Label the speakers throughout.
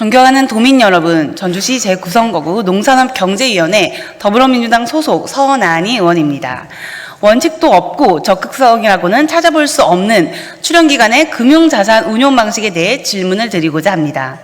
Speaker 1: 존경하는 도민 여러분, 전주시 제9선거구 농산업경제위원회 더불어민주당 소속 서은아니 의원입니다. 원칙도 없고 적극성이라고는 찾아볼 수 없는 출연기관의 금융자산 운용 방식에 대해 질문을 드리고자 합니다.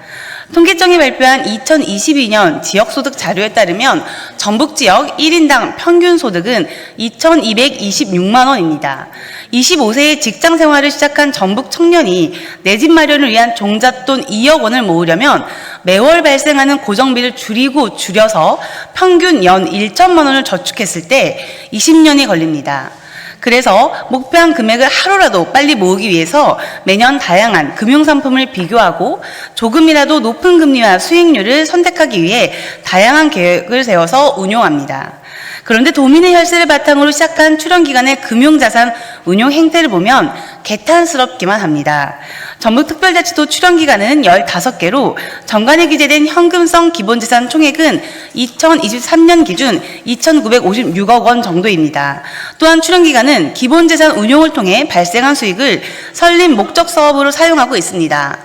Speaker 1: 통계청이 발표한 2022년 지역소득 자료에 따르면 전북지역 1인당 평균 소득은 2,226만 원입니다. 25세에 직장 생활을 시작한 전북 청년이 내 집 마련을 위한 종잣돈 2억 원을 모으려면 매월 발생하는 고정비를 줄여서 평균 연 1천만 원을 저축했을 때 20년이 걸립니다. 그래서 목표한 금액을 하루라도 빨리 모으기 위해서 매년 다양한 금융상품을 비교하고 조금이라도 높은 금리와 수익률을 선택하기 위해 다양한 계획을 세워서 운용합니다. 그런데 도민의 혈세를 바탕으로 시작한 출연기관의 금융자산 운용 행태를 보면 개탄스럽기만 합니다. 전북특별자치도 출연기관은 15개로 정관에 기재된 현금성 기본재산 총액은 2023년 기준 2,956억 원 정도입니다. 또한 출연기관은 기본재산 운용을 통해 발생한 수익을 설립 목적 사업으로 사용하고 있습니다.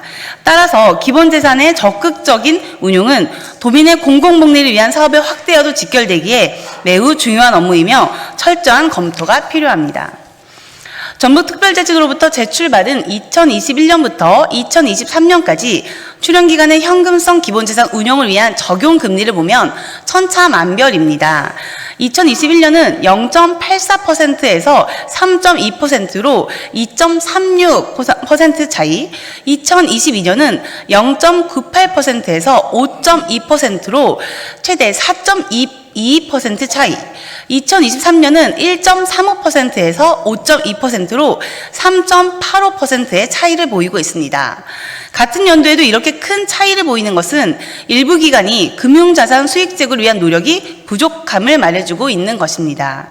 Speaker 1: 따라서 기본재산의 적극적인 운용은 도민의 공공복리를 위한 사업의 확대와도 직결되기에 매우 중요한 업무이며 철저한 검토가 필요합니다. 전북특별자치도로부터 제출받은 2021년부터 2023년까지 출연기관의 현금성 기본재산 운용을 위한 적용금리를 보면 천차만별입니다. 2021년은 0.84%에서 3.2%로 2.36% 차이, 2022년은 0.98%에서 5.2%로 최대 4.22% 차이, 2023년은 1.35%에서 5.2%로 3.85%의 차이를 보이고 있습니다. 같은 연도에도 이렇게 큰 차이를 보이는 것은 일부 기관이 금융자산 수익 제고를 위한 노력이 부족함을 말해주고 있는 것입니다.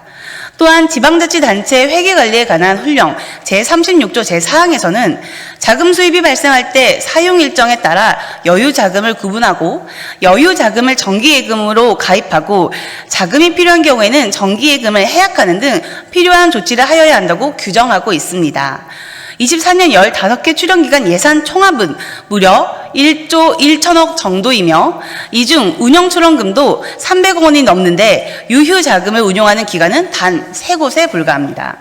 Speaker 1: 또한 지방자치단체 회계관리에 관한 훈령 제36조 제4항에서는 자금 수입이 발생할 때 사용 일정에 따라 여유자금을 구분하고 여유자금을 정기예금으로 가입하고 자금이 필요한 경우에는 정기예금을 해약하는 등 필요한 조치를 하여야 한다고 규정하고 있습니다. 24년 15개 출연기관 예산 총합은 무려 1조 1천억 정도이며 이 중 운영출원금도 300억 원이 넘는데 유휴자금을 운용하는 기관은 단 3곳에 불과합니다.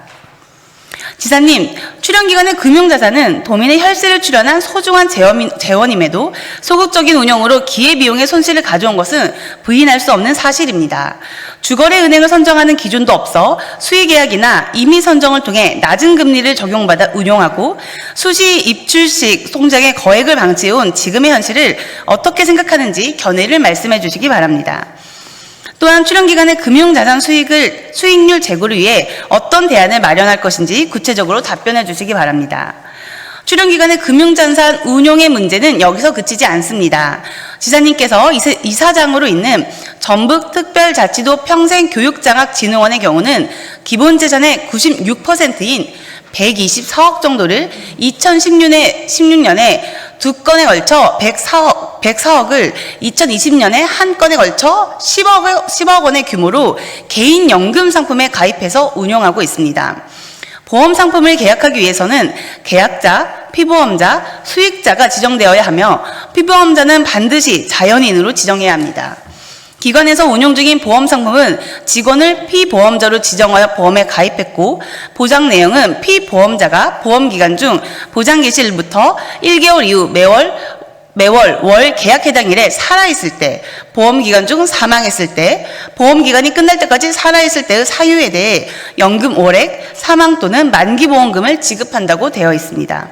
Speaker 1: 지사님, 출연기관의 금융자산은 도민의 혈세를 출연한 소중한 재원임에도 소극적인 운용으로 기회비용의 손실을 가져온 것은 부인할 수 없는 사실입니다. 주거래 은행을 선정하는 기준도 없어 수의계약이나 임의선정을 통해 낮은 금리를 적용받아 운용하고 수시 입출식 통장의 거액을 방치해온 지금의 현실을 어떻게 생각하는지 견해를 말씀해 주시기 바랍니다. 또한 출연기관의 금융자산 수익률 제고를 위해 어떤 대안을 마련할 것인지 구체적으로 답변해 주시기 바랍니다. 출연기관의 금융자산 운용의 문제는 여기서 그치지 않습니다. 지사님께서 이사장으로 있는 전북특별자치도 평생교육장학진흥원의 경우는 기본재산의 96%인 124억 정도를 2016년에 2건에 걸쳐 104억을 2020년에 한 건에 걸쳐 10억 원의 규모로 개인 연금 상품에 가입해서 운용하고 있습니다. 보험 상품을 계약하기 위해서는 계약자, 피보험자, 수익자가 지정되어야 하며 피보험자는 반드시 자연인으로 지정해야 합니다. 기관에서 운용 중인 보험 상품은 직원을 피보험자로 지정하여 보험에 가입했고 보장 내용은 피보험자가 보험기간 중 보장 개시일부터 1개월 이후 매월 월 계약 해당일에 살아있을 때, 보험기간 중 사망했을 때, 보험기간이 끝날 때까지 살아있을 때의 사유에 대해 연금 월액, 사망 또는 만기보험금을 지급한다고 되어 있습니다.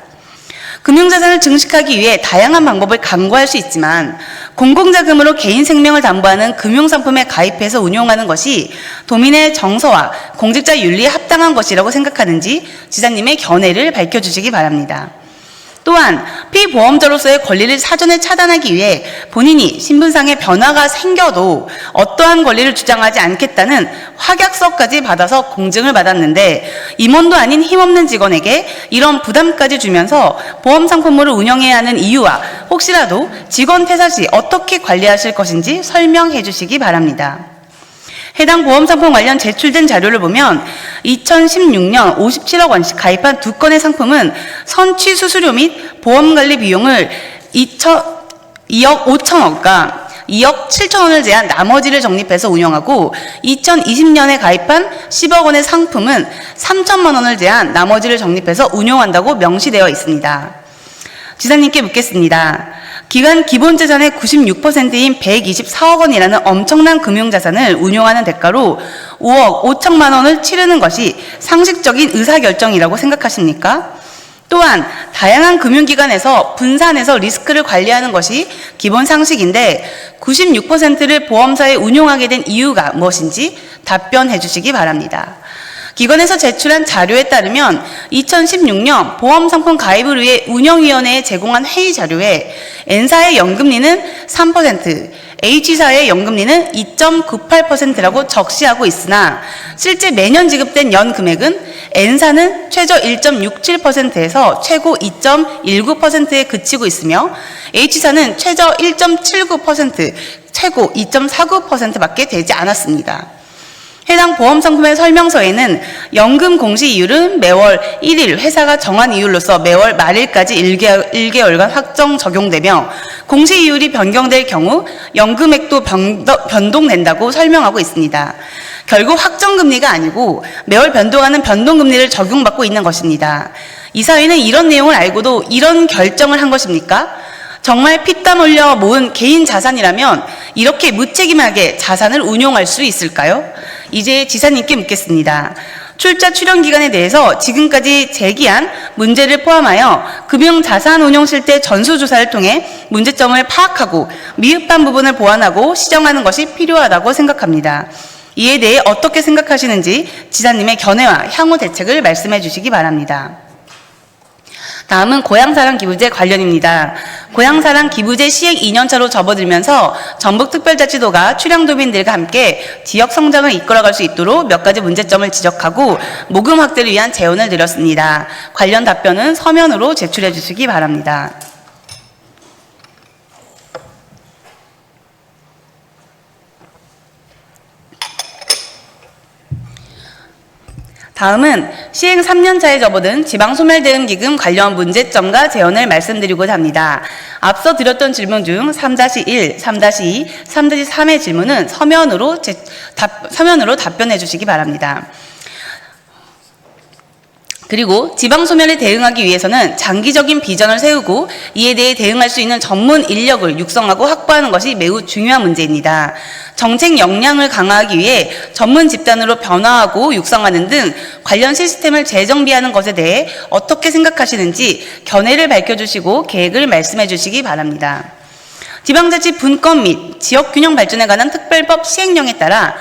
Speaker 1: 금융자산을 증식하기 위해 다양한 방법을 강구할 수 있지만 공공자금으로 개인 생명을 담보하는 금융상품에 가입해서 운용하는 것이 도민의 정서와 공직자 윤리에 합당한 것이라고 생각하는지 지사님의 견해를 밝혀주시기 바랍니다. 또한 피보험자로서의 권리를 사전에 차단하기 위해 본인이 신분상의 변화가 생겨도 어떠한 권리를 주장하지 않겠다는 확약서까지 받아서 공증을 받았는데 임원도 아닌 힘없는 직원에게 이런 부담까지 주면서 보험 상품으로 운영해야 하는 이유와 혹시라도 직원 퇴사 시 어떻게 관리하실 것인지 설명해 주시기 바랍니다. 해당 보험상품 관련 제출된 자료를 보면 2016년 57억 원씩 가입한 2건의 상품은 선취 수수료 및 보험관리 비용을 2억 5천억과 2억 7천원을 제한 나머지를 적립해서 운영하고 2020년에 가입한 10억 원의 상품은 3천만 원을 제한 나머지를 적립해서 운용한다고 명시되어 있습니다. 지사님께 묻겠습니다. 기관 기본자산의 96%인 124억 원이라는 엄청난 금융자산을 운용하는 대가로 5억 5천만 원을 치르는 것이 상식적인 의사결정이라고 생각하십니까? 또한 다양한 금융기관에서 분산해서 리스크를 관리하는 것이 기본 상식인데 96%를 보험사에 운용하게 된 이유가 무엇인지 답변해 주시기 바랍니다. 기관에서 제출한 자료에 따르면 2016년 보험상품 가입을 위해 운영위원회에 제공한 회의 자료에 N사의 연금리는 3%, H사의 연금리는 2.98%라고 적시하고 있으나 실제 매년 지급된 연금액은 N사는 최저 1.67%에서 최고 2.19%에 그치고 있으며 H사는 최저 1.79%, 최고 2.49%밖에 되지 않았습니다. 해당 보험상품의 설명서에는 연금 공시 이율은 매월 1일 회사가 정한 이율로서 매월 말일까지 1개월간 확정 적용되며 공시 이율이 변경될 경우 연금액도 변동된다고 설명하고 있습니다. 결국 확정금리가 아니고 매월 변동하는 변동금리를 적용받고 있는 것입니다. 이 사회는 이런 내용을 알고도 이런 결정을 한 것입니까? 정말 피땀 흘려 모은 개인 자산이라면 이렇게 무책임하게 자산을 운용할 수 있을까요? 이제 지사님께 묻겠습니다. 출자 출연 기간에 대해서 지금까지 제기한 문제를 포함하여 금융자산운용실태 전수조사를 통해 문제점을 파악하고 미흡한 부분을 보완하고 시정하는 것이 필요하다고 생각합니다. 이에 대해 어떻게 생각하시는지 지사님의 견해와 향후 대책을 말씀해 주시기 바랍니다. 다음은 고향사랑 기부제 관련입니다. 고향사랑 기부제 시행 2년차로 접어들면서 전북특별자치도가 출향도민들과 함께 지역 성장을 이끌어갈 수 있도록 몇 가지 문제점을 지적하고 모금 확대를 위한 제언을 드렸습니다. 관련 답변은 서면으로 제출해 주시기 바랍니다. 다음은 시행 3년차에 접어든 지방소멸대응기금 관련 문제점과 제언을 말씀드리고자 합니다. 앞서 드렸던 질문 중 3-1, 3-2, 3-3의 질문은 서면으로 답변해 주시기 바랍니다. 그리고 지방소멸에 대응하기 위해서는 장기적인 비전을 세우고 이에 대해 대응할 수 있는 전문 인력을 육성하고 확보하는 것이 매우 중요한 문제입니다. 정책 역량을 강화하기 위해 전문 집단으로 변화하고 육성하는 등 관련 시스템을 재정비하는 것에 대해 어떻게 생각하시는지 견해를 밝혀주시고 계획을 말씀해 주시기 바랍니다. 지방자치 분권 및 지역균형 발전에 관한 특별법 시행령에 따라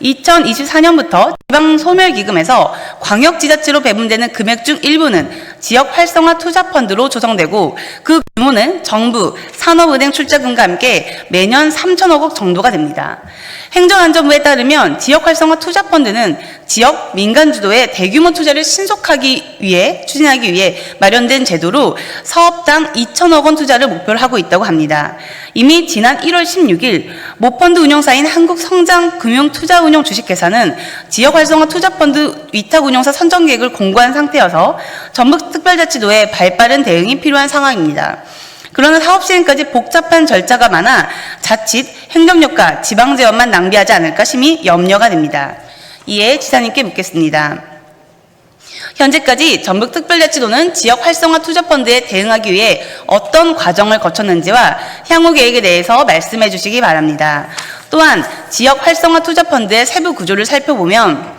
Speaker 1: 2024년부터 지방소멸기금에서 광역지자체로 배분되는 금액 중 일부는 지역활성화투자펀드로 조성되고 그 규모는 정부, 산업은행 출자금과 함께 매년 3천억 원 정도가 됩니다. 행정안전부에 따르면 지역활성화투자펀드는 지역 민간 주도의 대규모 투자를 추진하기 위해 마련된 제도로 사업당 2천억 원 투자를 목표로 하고 있다고 합니다. 이미 지난 1월 16일 모펀드 운용사인 한국성장금융투자운용 주식회사는 지역활성화투자펀드 위탁운용사 선정계획을 공고한 상태여서 전북특별자치도의 발빠른 대응이 필요한 상황입니다. 그러나 사업 시행까지 복잡한 절차가 많아 자칫 행정력과 지방재원만 낭비하지 않을까 심히 염려가 됩니다. 이에 지사님께 묻겠습니다. 현재까지 전북특별자치도는 지역활성화투자펀드에 대응하기 위해 어떤 과정을 거쳤는지와 향후 계획에 대해서 말씀해 주시기 바랍니다. 또한 지역활성화투자펀드의 세부 구조를 살펴보면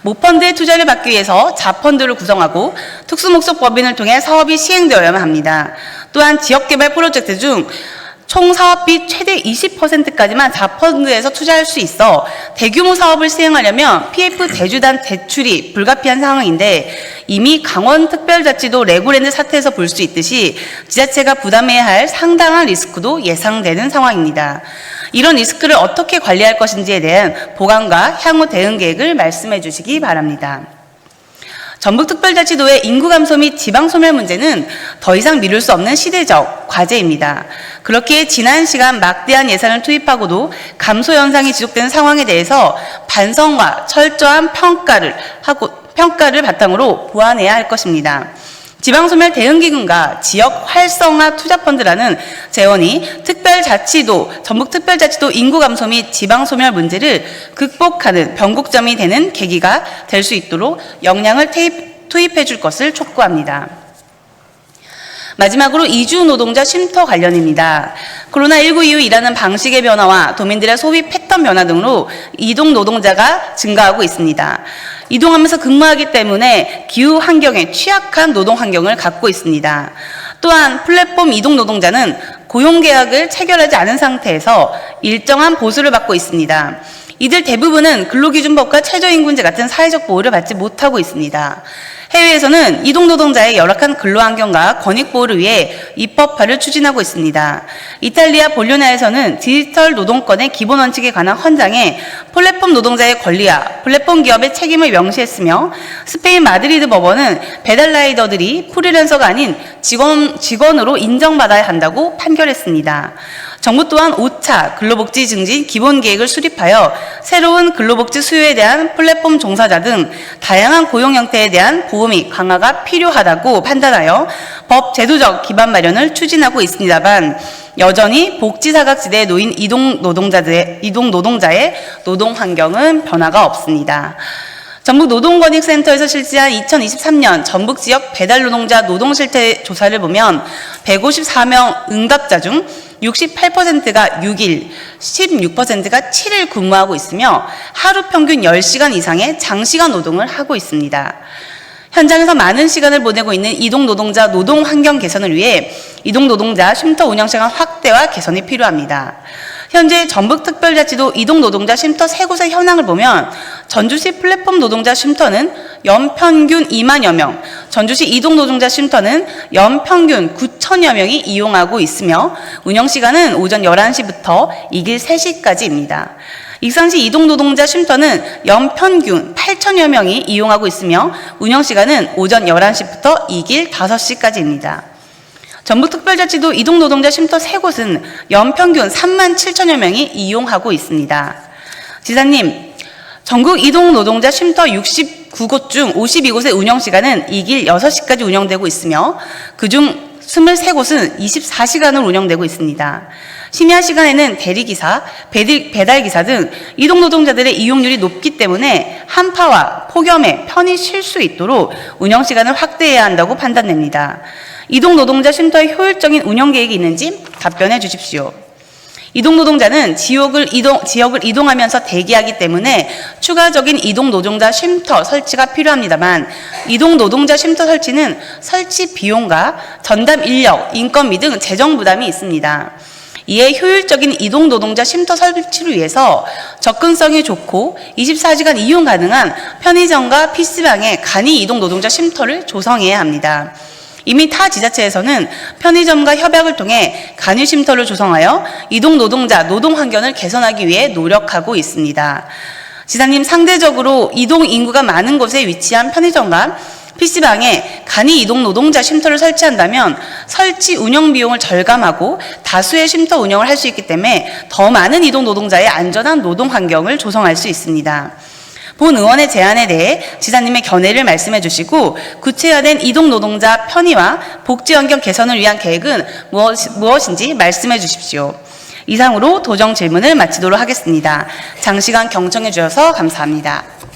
Speaker 1: 모펀드의 투자를 받기 위해서 자펀드를 구성하고 특수목적 법인을 통해 사업이 시행되어야만 합니다. 또한 지역개발 프로젝트 중 총 사업비 최대 20%까지만 자펀드에서 투자할 수 있어 대규모 사업을 시행하려면 PF 대주단 대출이 불가피한 상황인데 이미 강원특별자치도 레고랜드 사태에서 볼 수 있듯이 지자체가 부담해야 할 상당한 리스크도 예상되는 상황입니다. 이런 리스크를 어떻게 관리할 것인지에 대한 보강과 향후 대응 계획을 말씀해 주시기 바랍니다. 전북특별자치도의 인구 감소 및 지방소멸 문제는 더 이상 미룰 수 없는 시대적 과제입니다. 그렇게 지난 시간 막대한 예산을 투입하고도 감소 현상이 지속되는 상황에 대해서 반성과 철저한 평가를 바탕으로 보완해야 할 것입니다. 지방소멸 대응기금과 지역 활성화 투자펀드라는 재원이 전북특별자치도 인구 감소 및 지방소멸 문제를 극복하는 변곡점이 되는 계기가 될 수 있도록 역량을 투입해 줄 것을 촉구합니다. 마지막으로 이주 노동자 쉼터 관련입니다. 코로나19 이후 일하는 방식의 변화와 도민들의 소비 패턴 변화 등으로 이동 노동자가 증가하고 있습니다. 이동하면서 근무하기 때문에 기후 환경에 취약한 노동 환경을 갖고 있습니다. 또한 플랫폼 이동 노동자는 고용계약을 체결하지 않은 상태에서 일정한 보수를 받고 있습니다. 이들 대부분은 근로기준법과 최저임금제 같은 사회적 보호를 받지 못하고 있습니다. 해외에서는 이동노동자의 열악한 근로환경과 권익보호를 위해 입법화를 추진하고 있습니다. 이탈리아 볼로냐에서는 디지털 노동권의 기본 원칙에 관한 헌장에 플랫폼 노동자의 권리와 플랫폼 기업의 책임을 명시했으며, 스페인 마드리드 법원은 배달 라이더들이 프리랜서가 아닌 직원으로 인정받아야 한다고 판결했습니다. 정부 또한 5차 근로복지 증진 기본계획을 수립하여 새로운 근로복지 수요에 대한 플랫폼 종사자 등 다양한 고용 형태에 대한 보호 및 강화가 필요하다고 판단하여 법 제도적 기반 마련을 추진하고 있습니다만, 여전히 복지 사각지대에 놓인 이동 노동자의 노동 환경은 변화가 없습니다. 전북노동권익센터에서 실시한 2023년 전북지역 배달노동자 노동실태 조사를 보면 154명 응답자 중 68%가 6일, 16%가 7일 근무하고 있으며 하루 평균 10시간 이상의 장시간 노동을 하고 있습니다. 현장에서 많은 시간을 보내고 있는 이동노동자 노동환경 개선을 위해 이동노동자 쉼터 운영시간 확대와 개선이 필요합니다. 현재 전북특별자치도 이동노동자 쉼터 3곳의 현황을 보면 전주시 플랫폼 노동자 쉼터는 연평균 2만여 명, 전주시 이동노동자 쉼터는 연평균 9천여 명이 이용하고 있으며 운영시간은 오전 11시부터 이길 3시까지입니다. 익산시 이동노동자 쉼터는 연평균 8천여 명이 이용하고 있으며 운영시간은 오전 11시부터 이길 5시까지입니다. 전북특별자치도 이동노동자 쉼터 3곳은 연평균 3만 7천여 명이 이용하고 있습니다. 지사님, 전국 이동노동자 쉼터 69곳 중 52곳의 운영시간은 이길 6시까지 운영되고 있으며 그중 23곳은 24시간으로 운영되고 있습니다. 심야 시간에는 대리기사, 배달기사 등 이동노동자들의 이용률이 높기 때문에 한파와 폭염에 편히 쉴 수 있도록 운영시간을 확대해야 한다고 판단됩니다. 이동노동자 쉼터의 효율적인 운영계획이 있는지 답변해 주십시오. 이동노동자는 지역을 이동하면서 대기하기 때문에 추가적인 이동노동자 쉼터 설치가 필요합니다만, 이동노동자 쉼터 설치는 설치 비용과 전담 인력, 인건비 등 재정 부담이 있습니다. 이에 효율적인 이동노동자 쉼터 설치를 위해서 접근성이 좋고 24시간 이용 가능한 편의점과 PC방에 간이 이동노동자 쉼터를 조성해야 합니다. 이미 타 지자체에서는 편의점과 협약을 통해 간이 쉼터를 조성하여 이동노동자 노동 환경을 개선하기 위해 노력하고 있습니다. 지사님, 상대적으로 이동 인구가 많은 곳에 위치한 편의점과 PC방에 간이 이동노동자 쉼터를 설치한다면 설치 운영 비용을 절감하고 다수의 쉼터 운영을 할 수 있기 때문에 더 많은 이동노동자의 안전한 노동 환경을 조성할 수 있습니다. 본 의원의 제안에 대해 지사님의 견해를 말씀해 주시고, 구체화된 이동노동자 편의와 복지 환경 개선을 위한 계획은 무엇인지 말씀해 주십시오. 이상으로 도정 질문을 마치도록 하겠습니다. 장시간 경청해 주셔서 감사합니다.